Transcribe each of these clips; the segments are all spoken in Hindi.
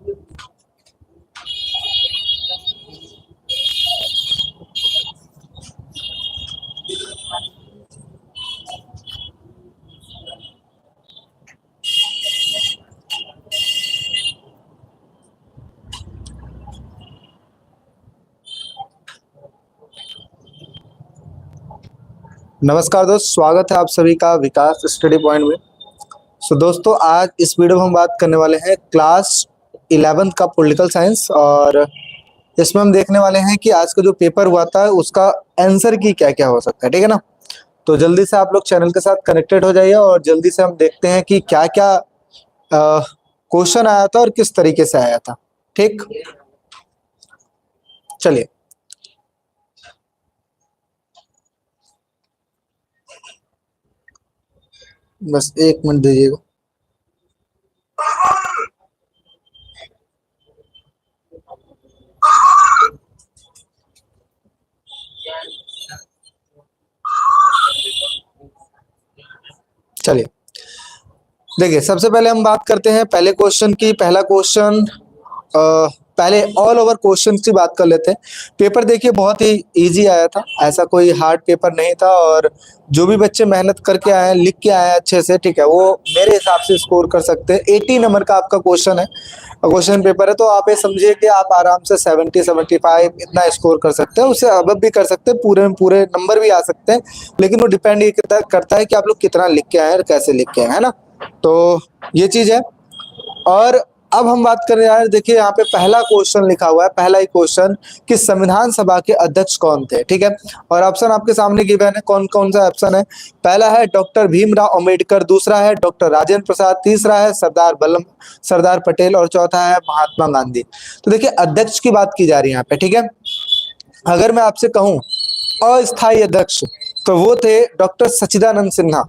नमस्कार दोस्त, स्वागत है आप सभी का विकास स्टडी पॉइंट में। दोस्तों, आज इस वीडियो में हम बात करने वाले हैं क्लास 11th का पॉलिटिकल साइंस, और इसमें हम देखने वाले हैं कि आज का जो पेपर हुआ था उसका आंसर की क्या क्या हो सकता है। ठीक है ना? तो जल्दी से आप लोग चैनल के साथ कनेक्टेड हो जाइए और जल्दी से हम देखते हैं कि क्या क्या क्वेश्चन आया था और किस तरीके से आया था। ठीक, चलिए। बस एक मिनट दीजिएगा। चलिए, देखिए, सबसे पहले हम बात करते हैं पहले क्वेश्चन की। पहला क्वेश्चन, पहले ऑल ओवर क्वेश्चन की बात कर लेते हैं। पेपर देखिए बहुत ही इजी आया था, ऐसा कोई हार्ड पेपर नहीं था, और जो भी बच्चे मेहनत करके आए हैं, लिख के आए हैं अच्छे से, ठीक है, वो मेरे हिसाब से स्कोर कर सकते हैं। 80 नंबर का आपका क्वेश्चन है, क्वेश्चन पेपर है, तो आप ये समझिए कि आप आराम से 70-75 इतना स्कोर कर सकते हैं। उससे अब भी कर सकते हैं, पूरे में पूरे नंबर भी आ सकते हैं, लेकिन वो डिपेंड ये करता है कि आप लोग कितना लिख के आए हैं और कैसे लिख के आए हैं, है ना? तो ये चीज है। और अब हम बात कर रहे हैं, देखिए यहाँ पे पहला क्वेश्चन लिखा हुआ है, पहला ही क्वेश्चन, कि संविधान सभा के अध्यक्ष कौन थे। ठीक है, और ऑप्शन आपके सामने गिवन है। कौन कौन सा ऑप्शन है? पहला है डॉक्टर भीमराव अंबेडकर, दूसरा है डॉक्टर राजेंद्र प्रसाद, तीसरा है सरदार पटेल, और चौथा है महात्मा गांधी। तो देखिए, अध्यक्ष की बात की जा रही है यहाँ पे। ठीक है, अगर मैं आपसे कहूं अस्थायी अध्यक्ष, तो वो थे डॉक्टर सच्चिदानंद सिन्हा,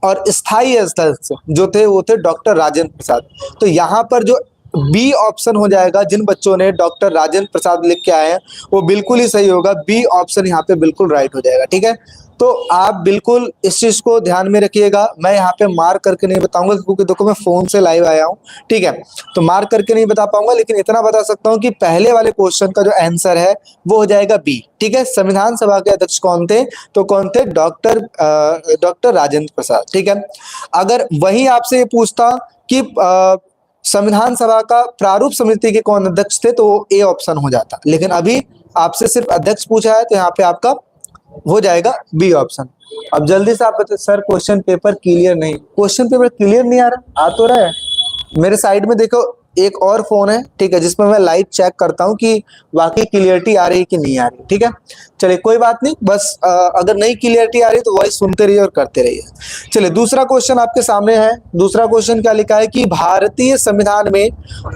और स्थायी अध्यक्ष जो थे वो थे डॉक्टर राजेंद्र प्रसाद। तो यहाँ पर जो बी ऑप्शन हो जाएगा, जिन बच्चों ने डॉक्टर राजेंद्र प्रसाद लिख के आए हैं वो बिल्कुल ही सही होगा। बी ऑप्शन यहाँ पे बिल्कुल राइट हो जाएगा। ठीक है, तो आप बिल्कुल इस चीज को ध्यान में रखिएगा। मैं यहाँ पे मार्क करके नहीं बताऊंगा, क्योंकि देखो मैं फोन से लाइव आया हूँ। ठीक है, तो मार्क करके नहीं बता पाऊंगा, लेकिन इतना बता सकता हूँ कि पहले वाले क्वेश्चन का जो आंसर है वो हो जाएगा बी। ठीक है, संविधान सभा के अध्यक्ष कौन थे? तो कौन थे? डॉक्टर राजेंद्र प्रसाद। ठीक है, अगर वही आपसे ये पूछता कि संविधान सभा का प्रारूप समिति के कौन अध्यक्ष थे, तो ए ऑप्शन हो जाता, लेकिन अभी आपसे सिर्फ अध्यक्ष पूछा है, तो यहाँ पे आपका हो जाएगा बी ऑप्शन। अब जल्दी से आप बताइए, सर क्वेश्चन पेपर क्लियर नहीं, क्वेश्चन पेपर क्लियर नहीं आ रहा? आ तो रहा है। मेरे साइड में देखो एक और फोन है, ठीक है, जिसमें मैं लाइव चेक करता हूँ कि वाकई क्लियरिटी आ रही है कि नहीं आ रही। ठीक है, चलिए कोई बात नहीं, बस अगर नहीं क्लियरिटी आ रही तो वॉइस सुनते रहिए और करते रहिए। चलिए, दूसरा क्वेश्चन आपके सामने है। दूसरा क्वेश्चन क्या लिखा है कि भारतीय संविधान में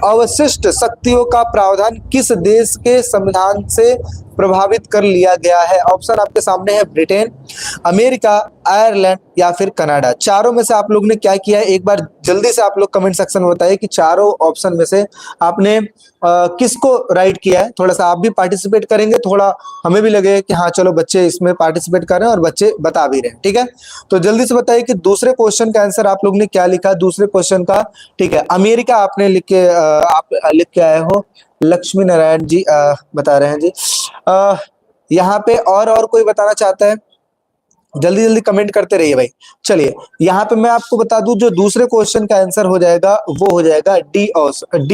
अवशिष्ट शक्तियों का प्रावधान किस देश के संविधान से प्रभावित कर लिया गया है? ऑप्शन आपके सामने है, ब्रिटेन, अमेरिका, आयरलैंड या फिर कनाडा। चारों में से आप लोग ने क्या किया है, एक बार जल्दी से आप लोग कमेंट सेक्शन में बताइए कि चारों ऑप्शन में से आपने किसको राइट किया है। थोड़ा सा आप भी पार्टिसिपेट करेंगे, थोड़ा हमें भी लगेगा कि हाँ चलो बच्चे इसमें पार्टिसिपेट कर रहे हैं और बच्चे बता भी रहे हैं। ठीक है, तो जल्दी से बताइए कि दूसरे क्वेश्चन का आंसर आप लोग ने क्या लिखा दूसरे क्वेश्चन का। ठीक है, अमेरिका आपने आप लिख के आए हो। लक्ष्मी नारायण जी बता रहे हैं जी। यहाँ पे और कोई बताना चाहता है? जल्दी जल्दी कमेंट करते रहिए भाई। चलिए, यहाँ पे मैं आपको बता दूं, जो दूसरे क्वेश्चन का आंसर हो जाएगा वो हो जाएगा डी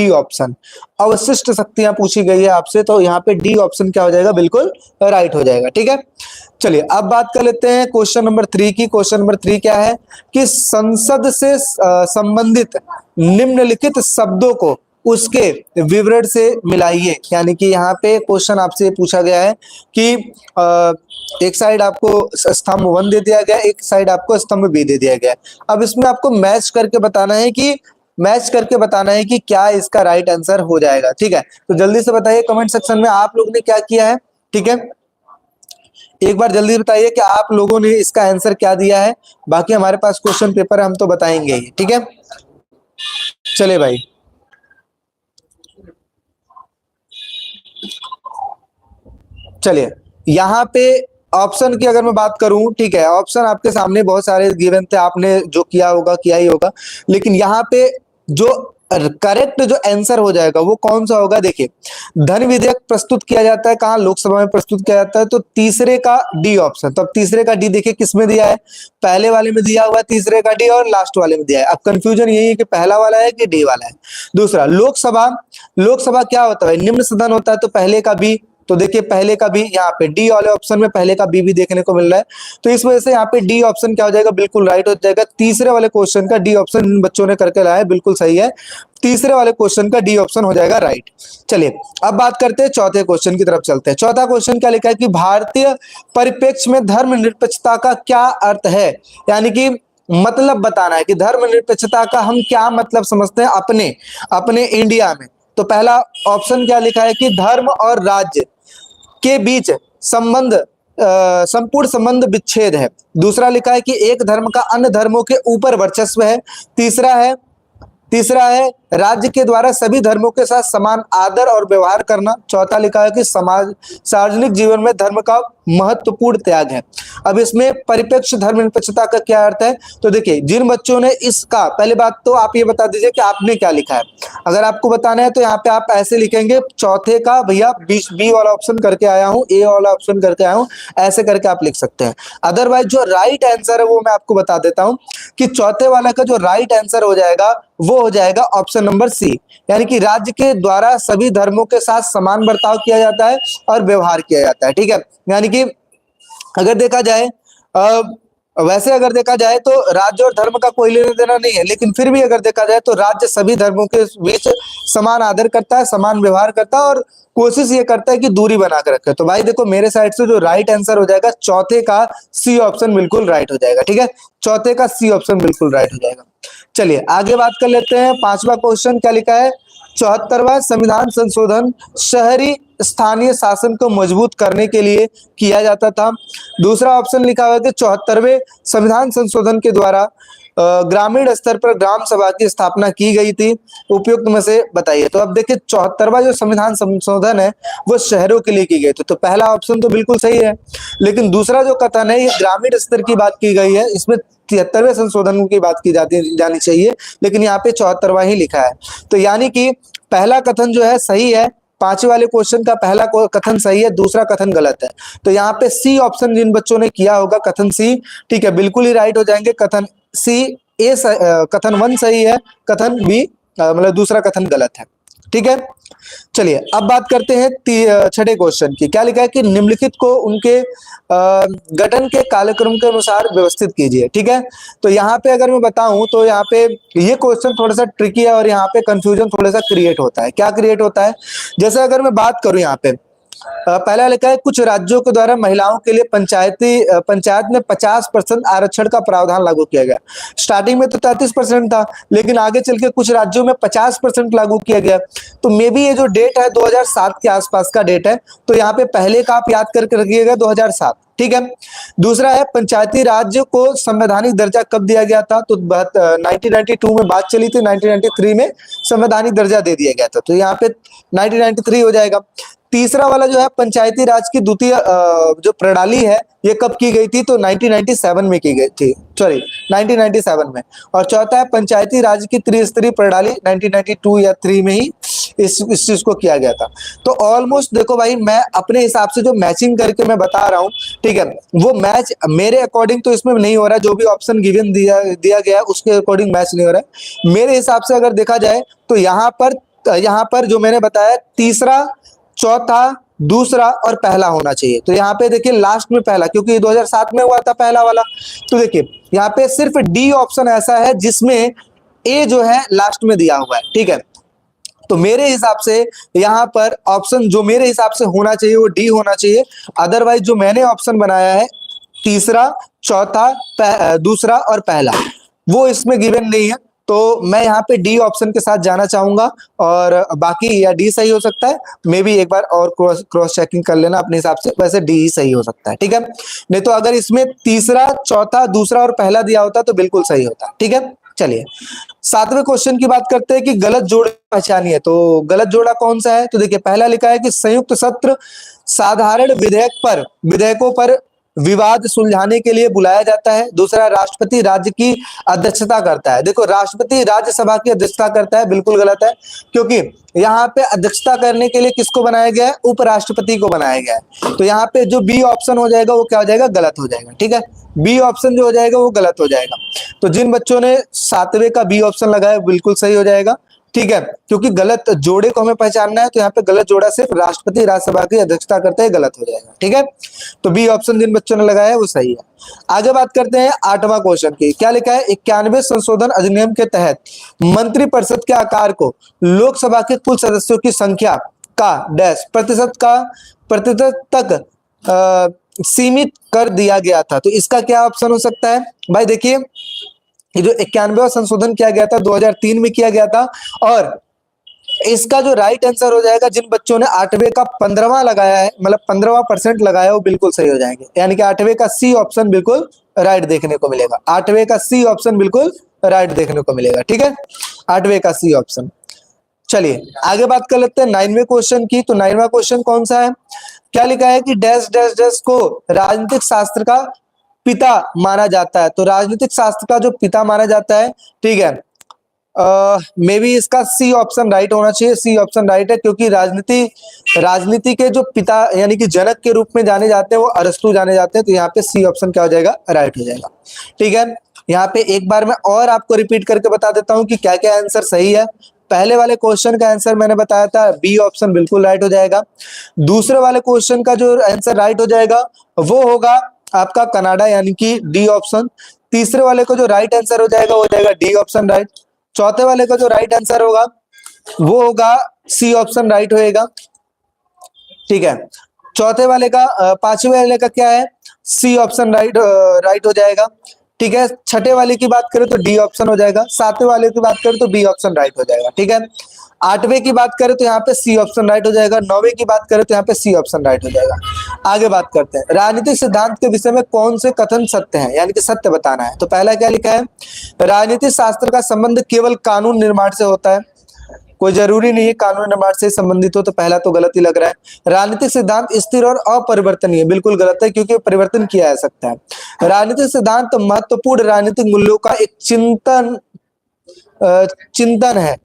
ऑप्शन। अवशिष्ट शक्तियां पूछी गई है आपसे, तो यहाँ पे डी ऑप्शन क्या हो जाएगा, बिल्कुल राइट हो जाएगा। ठीक है, चलिए अब बात कर लेते हैं क्वेश्चन नंबर 3 की। क्वेश्चन नंबर 3 क्या है कि संसद से संबंधित निम्नलिखित शब्दों को उसके विवरण से मिलाइए। यानी कि यहाँ पे क्वेश्चन आपसे पूछा गया है कि एक साइड आपको स्तंभ 1 दे दिया गया, एक साइड आपको स्तंभ बी दे दिया गया। अब इसमें आपको मैच करके बताना है कि क्या इसका राइट आंसर हो जाएगा। ठीक है, तो जल्दी से बताइए कमेंट सेक्शन में आप लोग ने क्या किया है। ठीक है, एक बार जल्दी बताइए कि आप लोगों ने इसका आंसर क्या दिया है। बाकी हमारे पास क्वेश्चन पेपर है, हम तो बताएंगे ही। ठीक है, चलिए भाई, चलिए यहाँ पे ऑप्शन की अगर मैं बात करूं, ठीक है, ऑप्शन आपके सामने बहुत सारे गिवन थे, आपने जो किया होगा किया ही होगा, लेकिन यहाँ पे जो करेक्ट जो आंसर हो जाएगा वो कौन सा होगा? देखिए, धन विधेयक प्रस्तुत किया जाता है कहाँ? लोकसभा में प्रस्तुत किया जाता है, तो तीसरे का डी ऑप्शन। तो अब तीसरे का डी देखिए किस में दिया है, पहले वाले में दिया हुआ है तीसरे का डी, और लास्ट वाले में दिया है। अब कंफ्यूजन यही है कि पहला वाला है कि डी वाला है। दूसरा, लोकसभा, लोकसभा क्या होता है? निम्न सदन होता है, तो पहले का बी। तो देखिए पहले का बी, यहाँ पे डी वाले ऑप्शन में पहले का बी भी देखने को मिल रहा है, तो इस वजह से यहाँ पे डी ऑप्शन क्या हो जाएगा? बिल्कुल राइट हो जाएगा। तीसरे वाले क्वेश्चन का डी ऑप्शन इन बच्चों ने करके लाया है, बिल्कुल सही है। तीसरे वाले क्वेश्चन का डी ऑप्शन हो जाएगा राइट। चलिए अब बात करते हैं चौथे क्वेश्चन की तरफ चलते हैं। चौथा क्वेश्चन क्या लिखा है कि भारतीय परिप्रेक्ष्य में धर्मनिरपेक्षता का क्या अर्थ है? यानी कि मतलब बताना है कि धर्मनिरपेक्षता का हम क्या मतलब समझते हैं अपने अपने इंडिया में। तो पहला ऑप्शन क्या लिखा है कि धर्म और राज्य के बीच संबंध, संपूर्ण संबंध विच्छेद है। दूसरा लिखा है कि एक धर्म का अन्य धर्मों के ऊपर वर्चस्व है। तीसरा है राज्य के द्वारा सभी धर्मों के साथ समान आदर और व्यवहार करना। चौथा लिखा है कि समाज सार्वजनिक जीवन में धर्म का महत्वपूर्ण त्याग है। अब इसमें परिप्रेक्ष धर्मनिरपेक्षता का क्या अर्थ है? तो देखिए, जिन बच्चों ने इसका, पहले बात तो आप ये बता दीजिए कि आपने क्या लिखा है। अगर आपको बताना है तो यहाँ पे आप ऐसे लिखेंगे, चौथे का भैया बी वाला ऑप्शन करके आया हूँ, ए वाला ऑप्शन करके आया हूँ, ऐसे करके आप लिख सकते हैं। अदरवाइज जो राइट आंसर है वो मैं आपको बता देता हूँ कि चौथे वाला का जो राइट आंसर हो जाएगा वो हो जाएगा ऑप्शन नंबर सी, यानी कि राज्य के द्वारा सभी धर्मों के साथ समान बर्ताव किया जाता है और व्यवहार किया जाता है। ठीक है, यानी कि अगर देखा जाए वैसे अगर देखा जाए तो राज्य और धर्म का कोई लेना देना नहीं है, लेकिन फिर भी अगर देखा जाए तो राज्य सभी धर्मों के बीच समान आदर करता है, समान व्यवहार करता है और कोशिश ये करता है कि दूरी बना कर रखे। तो भाई देखो, मेरे साइड से जो राइट आंसर हो जाएगा चौथे का सी ऑप्शन बिल्कुल राइट हो जाएगा। ठीक है, चौथे का सी ऑप्शन बिल्कुल राइट हो जाएगा। चलिए आगे बात कर लेते हैं। पांचवा क्वेश्चन क्या लिखा है? 74वां संविधान संशोधन शहरी स्थानीय शासन को मजबूत करने के लिए किया जाता था। दूसरा ऑप्शन लिखा हुआ है कि 74वें संविधान संशोधन के द्वारा ग्रामीण स्तर पर ग्राम सभा की स्थापना की गई थी। उपयुक्त में से बताइए। तो अब देखिए, 74वां जो संविधान संशोधन है वो शहरों के लिए की गई थी, तो पहला ऑप्शन तो बिल्कुल सही है, लेकिन दूसरा जो कथन है ये ग्रामीण स्तर की बात की गई है, इसमें 73वें संशोधन की बात की जानी चाहिए, लेकिन यहाँ पे 74वां ही लिखा है। तो यानी कि पहला कथन जो है सही है, पांचवे वाले क्वेश्चन का पहला कथन सही है, दूसरा कथन गलत है। तो यहाँ पे सी ऑप्शन जिन बच्चों ने किया होगा कथन सी, ठीक है, बिल्कुल ही राइट हो जाएंगे। कथन सी ए कथन 1 सही है, कथन बी मतलब दूसरा कथन गलत है। ठीक है, चलिए अब बात करते हैं छठे क्वेश्चन की। क्या लिखा है कि निम्नलिखित को उनके गठन के कार्यक्रम के अनुसार व्यवस्थित कीजिए। ठीक है, तो यहाँ पे अगर मैं बताऊं तो यहाँ पे ये क्वेश्चन थोड़ा सा ट्रिकी है और यहाँ पे कंफ्यूजन थोड़ा सा क्रिएट होता है। क्या क्रिएट होता है? जैसे अगर मैं बात करूं यहाँ पे पहला लिखा है कुछ राज्यों के द्वारा महिलाओं के लिए पंचायत में 50% आरक्षण का प्रावधान लागू किया गया। स्टार्टिंग में तो 33% था, लेकिन आगे चल के कुछ राज्यों में 50% लागू किया गया। तो मे बी ये जो डेट है 2007 के आसपास का डेट है, तो यहाँ पे पहले का आप याद करके रखिएगा 2007। ठीक है, दूसरा है पंचायती राज्य को संवैधानिक दर्जा कब दिया गया था? तो 1992 में बात चली थी, 1993 में संवैधानिक दर्जा दे दिया गया था, तो यहाँ पे 1993 हो जाएगा। तीसरा वाला जो है पंचायती राज की द्वितीय जो प्रणाली है ये कब की गई थी? तो 1997 में की गई थी, सॉरी 1997 में। और चौथा है पंचायती राज की त्रिस्तरीय प्रणाली 1992 या 3 में ही इस चीज को किया गया था। तो ऑलमोस्ट देखो भाई, मैं अपने हिसाब से जो मैचिंग करके मैं बता रहा हूँ, ठीक है, वो मैच मेरे अकॉर्डिंग तो इसमें नहीं हो रहा है। जो भी ऑप्शन गिवन दिया गया है उसके अकॉर्डिंग मैच नहीं हो रहा है मेरे हिसाब से। अगर देखा जाए तो यहाँ पर जो मैंने बताया तीसरा, चौथा, दूसरा और पहला होना चाहिए। तो यहाँ पे देखिए लास्ट में पहला, क्योंकि 2007 में हुआ था पहला वाला। तो देखिए यहाँ पे सिर्फ डी ऑप्शन ऐसा है जिसमें ए जो है लास्ट में दिया हुआ है। ठीक है, तो मेरे हिसाब से यहाँ पर ऑप्शन जो मेरे हिसाब से होना चाहिए वो डी होना चाहिए। अदरवाइज जो मैंने ऑप्शन बनाया है तीसरा, चौथा, दूसरा और पहला, वो इसमें गिवन नहीं है। तो मैं यहाँ पे डी ऑप्शन के साथ जाना चाहूंगा, और बाकी या डी सही हो सकता है, मे बी एक बार और क्रॉस चेकिंग कर लेना अपने हिसाब से, वैसे डी ही सही हो सकता है। ठीक है, नहीं तो अगर इसमें तीसरा, चौथा, दूसरा और पहला दिया होता तो बिल्कुल सही होता। ठीक है, चलिए सातवें क्वेश्चन की बात करते हैं कि गलत जोड़ पहचानिए। तो गलत जोड़ा कौन सा है? तो देखिए पहला लिखा है कि संयुक्त सत्र साधारण विधेयकों पर विवाद सुलझाने के लिए बुलाया जाता है। दूसरा, राष्ट्रपति राज्य की अध्यक्षता करता है। देखो, राष्ट्रपति राज्यसभा की अध्यक्षता करता है, बिल्कुल गलत है, क्योंकि यहाँ पे अध्यक्षता करने के लिए किसको बनाया गया है? उपराष्ट्रपति को बनाया गया है। तो यहाँ पे जो बी ऑप्शन हो जाएगा वो क्या हो जाएगा? गलत हो जाएगा। ठीक है, बी ऑप्शन जो हो जाएगा वो गलत हो जाएगा। तो जिन बच्चों ने 7वें का बी ऑप्शन लगाया बिल्कुल सही हो जाएगा। ठीक है, क्योंकि गलत जोड़े को हमें पहचानना है, तो यहाँ पे गलत जोड़ा सिर्फ राष्ट्रपति राज्यसभा की अध्यक्षता करते हैं, गलत हो जाएगा। ठीक है, तो बी ऑप्शन जिन बच्चों ने लगाया है वो सही है। आगे बात करते हैं 8वां क्वेश्चन की। क्या लिखा है? 91 संशोधन अधिनियम के तहत मंत्रिपरिषद के आकार को लोकसभा के कुल सदस्यों की संख्या का डैश प्रतिशत तक सीमित कर दिया गया था। तो इसका क्या ऑप्शन हो सकता है? भाई देखिए, ये जो 91वां संशोधन किया गया था 2003 में किया गया था, और इसका जो राइट आंसर हो जाएगा, जिन बच्चों ने 8वें का 15वां लगाया है, मतलब 15% लगाया, वो बिल्कुल सही हो जाएंगे। यानी कि 8वें का सी ऑप्शन बिल्कुल राइट देखने को मिलेगा। 8वें का सी ऑप्शन बिल्कुल राइट देखने को मिलेगा। ठीक है, 8वें का सी ऑप्शन। चलिए आगे बात कर लेते हैं 9वें क्वेश्चन की। तो 9वां क्वेश्चन कौन सा है? क्या लिखा है कि डैश डैश डैश को राजनीतिक शास्त्र का पिता माना जाता है। तो राजनीतिक शास्त्र का जो पिता माना जाता है, ठीक है, मे बी इसका सी ऑप्शन राइट होना चाहिए। सी ऑप्शन राइट है, क्योंकि राजनीति के जो पिता यानी कि जनक के रूप में जाने जाते हैं वो अरस्तु जाने जाते हैं। तो यहाँ पे सी ऑप्शन क्या हो जाएगा? राइट हो जाएगा। ठीक है, यहाँ पे एक बार मैं और आपको रिपीट करके बता देता हूँ कि क्या क्या आंसर सही है। पहले वाले क्वेश्चन का आंसर मैंने बताया था, बी ऑप्शन बिल्कुल राइट हो जाएगा। दूसरे वाले क्वेश्चन का जो आंसर राइट हो जाएगा वो होगा आपका कनाडा, यानी कि डी ऑप्शन। तीसरे वाले को जो राइट आंसर हो जाएगा वो हो जाएगा डी ऑप्शन राइट। चौथे वाले का जो राइट आंसर होगा वो होगा सी ऑप्शन राइट होएगा। ठीक है, चौथे वाले का 5वें वाले का क्या है? सी ऑप्शन राइट हो जाएगा। ठीक है, छठे वाले की बात करें तो डी ऑप्शन हो जाएगा। 7वें वाले की बात करें तो बी ऑप्शन राइट हो जाएगा। ठीक है, 8वें की बात करें तो यहाँ पे सी ऑप्शन राइट हो जाएगा। 9वें की बात करें तो यहाँ पे सी ऑप्शन राइट हो जाएगा। आगे बात करते हैं राजनीतिक सिद्धांत के विषय में कौन से कथन सत्य हैं, यानी कि सत्य बताना है। तो पहला क्या लिखा है? राजनीतिक शास्त्र का संबंध केवल कानून निर्माण से होता है। कोई जरूरी नहीं है कानून निर्माण से संबंधित हो, तो पहला तो गलत ही लग रहा है। राजनीतिक सिद्धांत स्थिर और अपरिवर्तनीय, बिल्कुल गलत है, क्योंकि परिवर्तन किया जा सकता है। राजनीतिक सिद्धांत महत्वपूर्ण राजनीतिक मूल्यों का एक चिंतन है,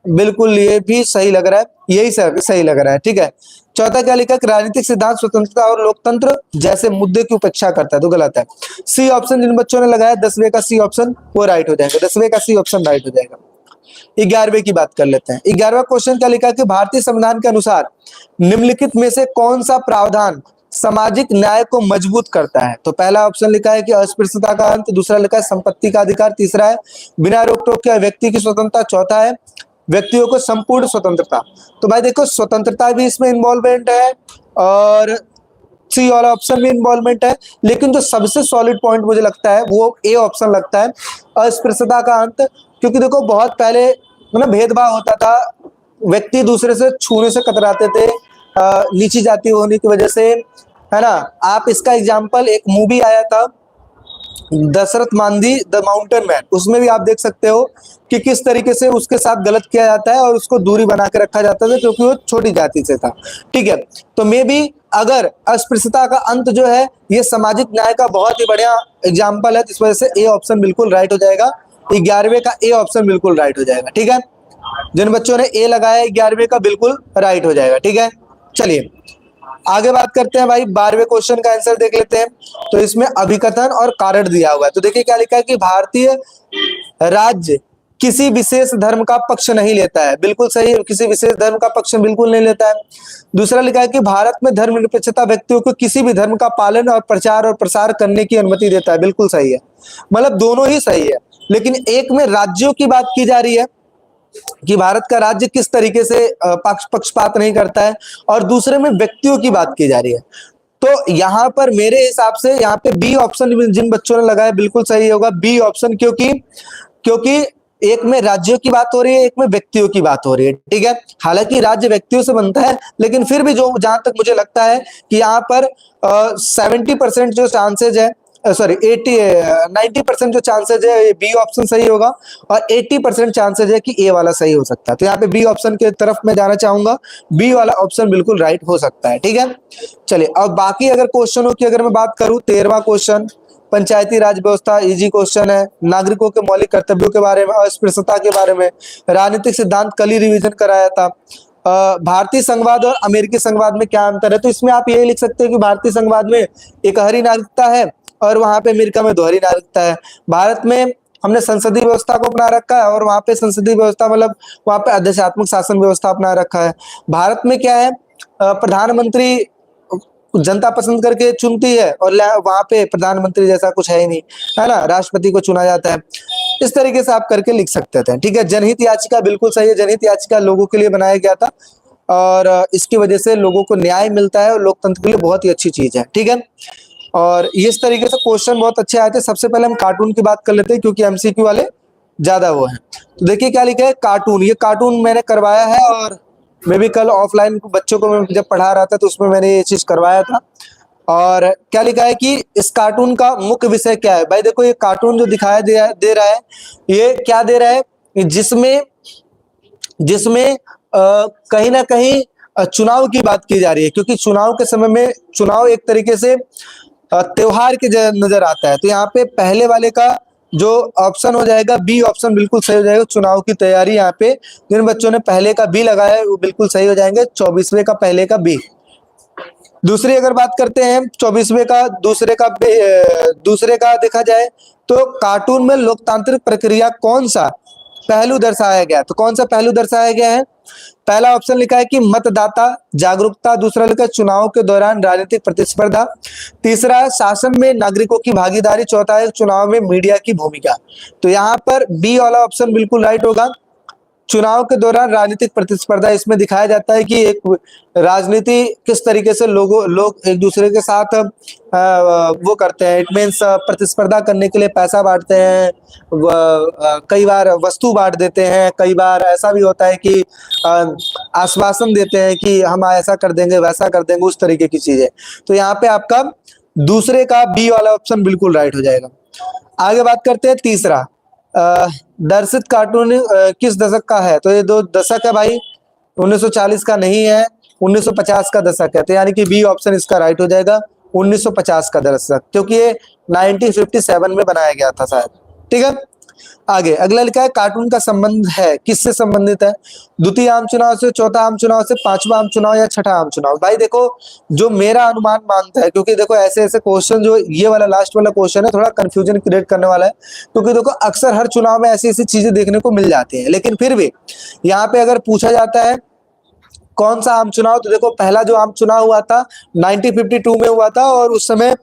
बिल्कुल ये भी सही लग रहा है, यही सही लग रहा है। ठीक है, चौथा क्या लिखा? राजनीतिक सिद्धांत स्वतंत्रता और लोकतंत्र जैसे मुद्दे की उपेक्षा करता है, तो गलत है। सी ऑप्शन जिन बच्चों ने लगाया 10वें का सी ऑप्शन वो राइट हो जाएगा। 10वें का सी ऑप्शन राइट हो जाएगा। 11वें की बात कर लेते हैं। 11वां क्वेश्चन क्या लिखा कि भारतीय संविधान के अनुसार निम्नलिखित में से कौन सा प्रावधान सामाजिक न्याय को मजबूत करता है? तो पहला ऑप्शन लिखा है कि अस्पृश्यता का अंत। दूसरा लिखा है संपत्ति का अधिकार। तीसरा है बिना रोक टोक के व्यक्ति की स्वतंत्रता। चौथा है व्यक्तियों को संपूर्ण स्वतंत्रता। तो भाई देखो, स्वतंत्रता भी इसमें इन्वॉल्वमेंट है और सी वाला ऑप्शन भी इन्वॉल्वमेंट है, लेकिन जो सबसे सॉलिड पॉइंट मुझे लगता है वो ए ऑप्शन लगता है, अस्पृश्यता का अंत। क्योंकि देखो बहुत पहले मतलब भेदभाव होता था, व्यक्ति दूसरे से छूने से कतराते थे नीची जाति होने की वजह से, है ना। आप इसका एग्जाम्पल, एक मूवी आया था Dashrath Manjhi the mountain man, उसमें भी आप देख सकते हो कि किस तरीके से उसके साथ गलत किया जाता है और उसको दूरी बना के रखा जाता था क्योंकि वो छोटी जाति से था। ठीक है, तो मे भी अगर अस्पृश्यता का अंत जो है ये सामाजिक न्याय का बहुत ही बढ़िया एग्जाम्पल है, इस वजह से ए ऑप्शन बिल्कुल राइट हो जाएगा। 11वें का ए ऑप्शन बिल्कुल राइट हो जाएगा। ठीक है, जिन बच्चों ने ए लगाया 11वें का बिल्कुल राइट हो जाएगा। ठीक है, चलिए आगे बात करते हैं भाई। 12वें क्वेश्चन का आंसर देख लेते हैं। तो इसमें अभिकथन और कारण दिया हुआ है। तो देखिए क्या लिखा है कि भारतीय राज्य किसी विशेष धर्म का पक्ष नहीं लेता है, बिल्कुल सही है, किसी विशेष धर्म का पक्ष बिल्कुल नहीं लेता है। दूसरा लिखा है कि भारत में धर्मनिरपेक्षता व्यक्तियों को किसी भी धर्म का पालन और प्रचार और प्रसार करने की अनुमति देता है, बिल्कुल सही है, मतलब दोनों ही सही है। लेकिन एक में राज्यों की बात की जा रही है कि भारत का राज्य किस तरीके से पक्षपात नहीं करता है, और दूसरे में व्यक्तियों की बात की जा रही है। तो यहाँ पर मेरे हिसाब से यहाँ पे बी ऑप्शन जिन बच्चों ने लगाया बिल्कुल सही होगा, बी ऑप्शन, क्योंकि एक में राज्यों की बात हो रही है, एक में व्यक्तियों की बात हो रही है। ठीक है, हालांकि राज्य व्यक्तियों से बनता है, लेकिन फिर भी जो जहां तक मुझे लगता है कि यहाँ पर 70% जो चांसेज है सॉरी 90% जो चांसेज है बी ऑप्शन सही होगा और 80% चांसेज है कि ए वाला सही हो सकता है। तो यहाँ पे बी ऑप्शन के तरफ मैं जाना चाहूंगा, बी वाला ऑप्शन बिल्कुल राइट हो सकता है। ठीक है, चलिए अब बाकी अगर क्वेश्चनों की अगर मैं बात करूं, 13वां क्वेश्चन पंचायती राज व्यवस्था, इजी क्वेश्चन है। नागरिकों के मौलिक कर्तव्यों के बारे में, अस्पृश्यता के बारे में, राजनीतिक सिद्धांत कल ही रिवीजन कराया था। भारतीय संघवाद और अमेरिकी संघवाद में क्या अंतर है, तो इसमें आप ये लिख सकते हैं कि भारतीय संघवाद में एकहरी नागरिकता है और वहां पे अमेरिका में दोहरी नागरिकता है। भारत में हमने संसदीय व्यवस्था को अपना रखा है और वहां पे संसदीय व्यवस्था मतलब वहां पे आदेशात्मक शासन व्यवस्था अपना रखा है। भारत में क्या है, प्रधानमंत्री जनता पसंद करके चुनती है और वहां पे प्रधानमंत्री जैसा कुछ है ही नहीं, है ना, राष्ट्रपति को चुना जाता है। इस तरीके से आप करके लिख सकते थे। ठीक है, जनहित याचिका बिल्कुल सही है, जनहित याचिका लोगों के लिए बनाया गया था और इसकी वजह से लोगों को न्याय मिलता है और लोकतंत्र के लिए बहुत ही अच्छी चीज है। ठीक है, और इस तरीके से क्वेश्चन बहुत अच्छे आए थे। सबसे पहले हम कार्टून की बात कर लेते हैं क्योंकि एमसीक्यू वाले ज्यादा वो हैं। तो देखिए क्या लिखा है, कार्टून। ये कार्टून मैंने करवाया है और मैं भी कल ऑफलाइन बच्चों को मैं जब पढ़ा रहा था तो उसमें मैंने ये चीज करवाया था। और क्या लिखा है कि इस कार्टून का मुख्य विषय क्या है। भाई देखो, ये कार्टून जो दिखाया दे रहा है, ये क्या दे रहा है, जिसमें जिसमें कहीं ना कहीं चुनाव की बात की जा रही है, क्योंकि चुनाव के समय में चुनाव एक तरीके से त्योहार के नजर आता है। तो यहाँ पे पहले वाले का जो ऑप्शन हो जाएगा बी ऑप्शन बिल्कुल सही हो जाएगा। चुनाव की तैयारी, यहाँ पे जिन बच्चों ने पहले का बी लगाया है वो बिल्कुल सही हो जाएंगे। 24वें का पहले का बी। दूसरी अगर बात करते हैं 24वें का दूसरे का देखा जाए तो कार्टून में लोकतांत्रिक प्रक्रिया कौन सा पहलू दर्शाया गया, तो कौन सा पहलू दर्शाया गया है। पहला ऑप्शन लिखा है कि मतदाता जागरूकता, दूसरा लिखा है चुनाव के दौरान राजनीतिक प्रतिस्पर्धा, तीसरा है शासन में नागरिकों की भागीदारी, चौथा है चुनाव में मीडिया की भूमिका। तो यहाँ पर बी वाला ऑप्शन बिल्कुल राइट होगा। चुनाव के दौरान राजनीतिक प्रतिस्पर्धा, इसमें दिखाया जाता है कि एक राजनीति किस तरीके से लोग एक दूसरे के साथ वो करते हैं। इट मीन्स प्रतिस्पर्धा करने के लिए पैसा बांटते हैं, कई बार वस्तु बांट देते हैं, कई बार ऐसा भी होता है कि आश्वासन देते हैं कि हम ऐसा कर देंगे वैसा कर देंगे, उस तरीके की चीजें। तो यहाँ पे आपका दूसरे का बी वाला ऑप्शन बिल्कुल राइट हो जाएगा। आगे बात करते हैं तीसरा, दर्शित कार्टून किस दशक का है, तो ये दो दशक है भाई, 1940 का नहीं है, 1950 का दशक है। तो यानी कि बी ऑप्शन इसका राइट हो जाएगा, 1950 का दशक, क्योंकि ये 1957 में बनाया गया था शायद। ठीक है, आगे अगला लिखा है कार्टून का संबंध है, किससे संबंधित है, द्वितीय आम चुनाव से, चौथा आम चुनाव से, पांचवा आम चुनाव या छठा आम चुनाव। भाई देखो, जो मेरा अनुमान मानता है, क्योंकि देखो ऐसे ऐसे क्वेश्चन, जो ये वाला लास्ट वाला क्वेश्चन है थोड़ा कंफ्यूजन क्रिएट करने वाला है, क्योंकि देखो अक्सर हर चुनाव में ऐसी ऐसी चीजें देखने को मिल जाती है। लेकिन फिर भी यहाँ पे अगर पूछा जाता है कौन सा आम चुनाव, तो देखो पहला जो आम चुनाव हुआ था 1952 में हुआ था और उस समय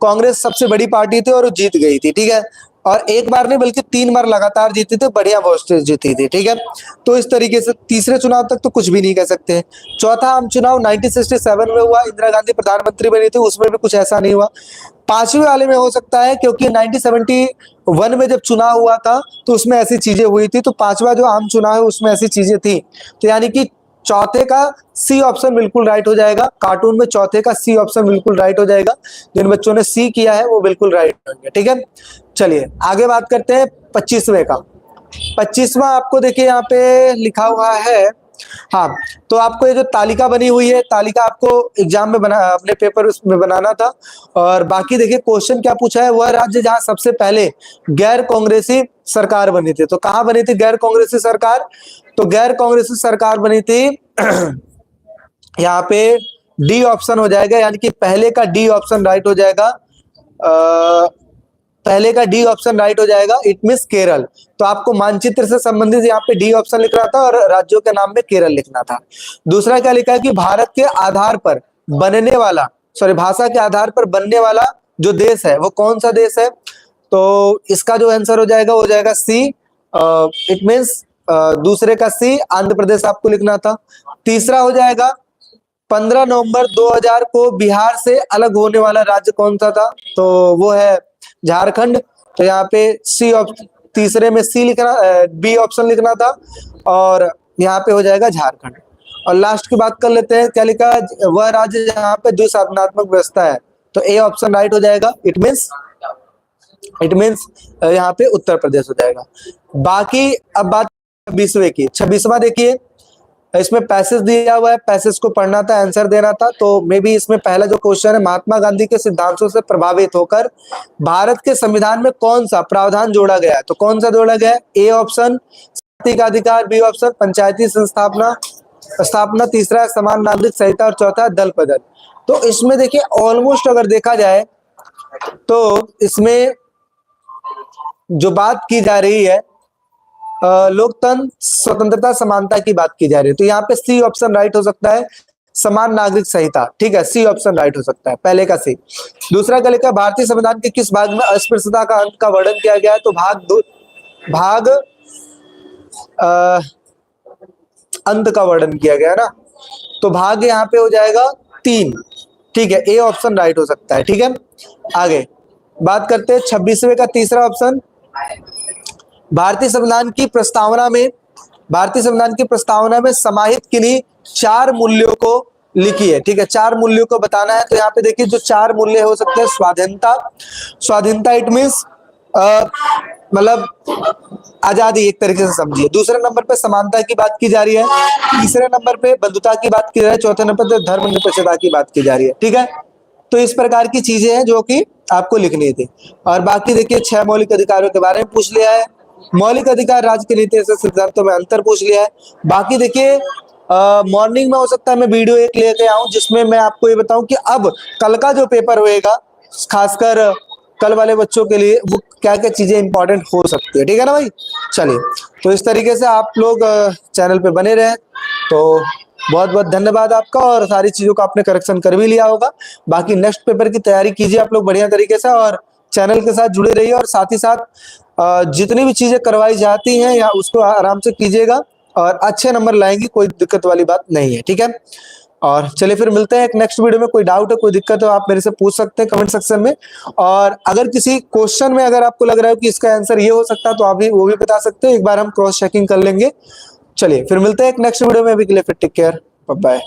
कांग्रेस सबसे बड़ी पार्टी थी और वो जीत गई थी। ठीक है, और एक बार नहीं बल्कि 3 बार लगातार जीती थी, बढ़िया वोट जीती थी। ठीक है, तो इस तरीके से तीसरे चुनाव तक तो कुछ भी नहीं कह सकते। चौथा आम चुनाव 1967 में हुआ, इंदिरा गांधी प्रधानमंत्री बनी थी, उसमें भी कुछ ऐसा नहीं हुआ। पांचवें वाले में हो सकता है, क्योंकि 1971 में जब चुनाव हुआ था तो उसमें ऐसी चीजें हुई थी, तो पांचवा जो आम चुनाव है उसमें ऐसी चीजें थी। तो यानी कि चौथे का सी ऑप्शन बिल्कुल राइट हो जाएगा। कार्टून में चौथे का सी ऑप्शन बिल्कुल राइट हो जाएगा। जिन बच्चों ने सी किया है वो बिल्कुल राइट होंगे। ठीक है, चलिए आगे बात करते हैं 25वें का। 25वां आपको देखिए यहाँ पे लिखा हुआ है, हाँ, तो आपको ये जो तालिका बनी हुई है, तालिका आपको एग्जाम में अपने पेपर में बनाना था। और बाकी देखिए क्वेश्चन क्या पूछा है, वह राज्य जहां सबसे पहले गैर कांग्रेसी सरकार बनी थी। तो कहां बनी थी गैर कांग्रेसी सरकार, तो गैर कांग्रेसी सरकार बनी थी यहाँ पे डी ऑप्शन हो जाएगा, यानी कि पहले का डी ऑप्शन राइट हो जाएगा। पहले का डी ऑप्शन राइट हो जाएगा, इट मींस केरल। तो आपको मानचित्र से संबंधित यहाँ पे डी ऑप्शन लिखना था और राज्यों के नाम में केरल लिखना था। दूसरा क्या लिखा है कि भारत के आधार पर बनने वाला, सॉरी भाषा के आधार पर बनने वाला जो देश है वो कौन सा देश है, तो इसका जो आंसर हो जाएगा सी, इट मींस दूसरे का सी, आंध्र प्रदेश आपको लिखना था। तीसरा हो जाएगा 15 नवंबर 2000 को बिहार से अलग होने वाला राज्य कौन सा था, तो वो है झारखंड। तो यहाँ पे सी ऑप्शन, तीसरे में सी लिखना, बी ऑप्शन लिखना था और यहाँ पे हो जाएगा झारखंड। और लास्ट की बात कर लेते हैं, क्या लिखा, वह राज्य जहाँ पे द्विशासनात्मक व्यवस्था है, तो ए ऑप्शन राइट हो जाएगा, इट मींस इट मीन्स यहाँ पे उत्तर प्रदेश हो जाएगा। बाकी अब बात 26वें की, 26वां देखिए, इसमें पैसेज दिया हुआ है, पैसेज को पढ़ना था, आंसर देना था। तो मे बी इसमें पहला जो क्वेश्चन है, महात्मा गांधी के सिद्धांतों से प्रभावित होकर भारत के संविधान में कौन सा प्रावधान जोड़ा गया है? तो कौन सा जोड़ा गया है? ए ऑप्शन जाति का अधिकार, बी ऑप्शन पंचायती स्थापना, तीसरा है समान नागरिक संहिता और चौथा है दल बदल। तो इसमें देखिए ऑलमोस्ट अगर देखा जाए तो इसमें जो बात की जा रही है लोकतंत्र, स्वतंत्रता, समानता की बात की जा रही है। तो यहाँ पे सी ऑप्शन राइट हो सकता है, समान नागरिक संहिता। ठीक है, सी ऑप्शन राइट हो सकता है, पहले का सी। दूसरा का लिखा भारतीय संविधान के किस भाग में अस्पृश्यता का अंत का वर्णन किया गया है? तो भाग अंत का वर्णन किया गया है ना, तो भाग यहाँ पे हो जाएगा 3। ठीक है, ए ऑप्शन राइट हो सकता है। ठीक है, आगे बात करते हैं 26वें का तीसरा ऑप्शन। भारतीय संविधान की प्रस्तावना में समाहित किन्हीं 4 मूल्यों को लिखिए। ठीक है, 4 मूल्यों को बताना है। तो यहाँ पे देखिए जो 4 मूल्य हो सकते हैं, स्वाधीनता इट मीन्स मतलब आजादी एक तरीके से समझिए। दूसरे नंबर पे समानता की बात की जा रही है, तीसरे नंबर पे बंधुता की बात की जा रही है, चौथे नंबर पे धर्मनिरपेक्षता की बात की जा रही है। ठीक है, तो इस प्रकार की चीजें हैं जो कि आपको लिखनी थी। और बाकी देखिए 6 मौलिक अधिकारों के बारे में पूछ लिया है, मौलिक अधिकार राज्य की नीति से सिद्धांतों में अंतर पूछ लिया है। बाकी देखिए मॉर्निंग में हो सकता है मैं वीडियो एक लेके आऊं जिसमें मैं आपको ये बताऊं कि अब कल का जो पेपर होएगा, खासकर कल वाले बच्चों के लिए, वो क्या क्या चीजें इंपॉर्टेंट हो सकती है। ठीक है ना भाई, चलिए तो इस तरीके से आप लोग चैनल पे बने रहे। तो बहुत बहुत धन्यवाद आपका, और सारी चीजों का आपने करेक्शन कर भी लिया होगा। बाकी नेक्स्ट पेपर की तैयारी कीजिए आप लोग बढ़िया तरीके से, और चैनल के साथ जुड़े रहिए, और साथ ही साथ जितनी भी चीजें करवाई जाती हैं या उसको आराम से कीजिएगा, और अच्छे नंबर लाएंगे, कोई दिक्कत वाली बात नहीं है। ठीक है, और चलिए फिर मिलते हैं एक नेक्स्ट वीडियो में। कोई डाउट है, कोई दिक्कत हो, आप मेरे से पूछ सकते हैं कमेंट सेक्शन में। और अगर किसी क्वेश्चन में अगर आपको लग रहा है कि इसका आंसर ये हो सकता है, तो आप भी वो भी बता सकते हैं, एक बार हम क्रॉस चेकिंग कर लेंगे। चलिए फिर मिलते हैं एक नेक्स्ट वीडियो में, अभी के लिए फिर टेक केयर, बाय बाय।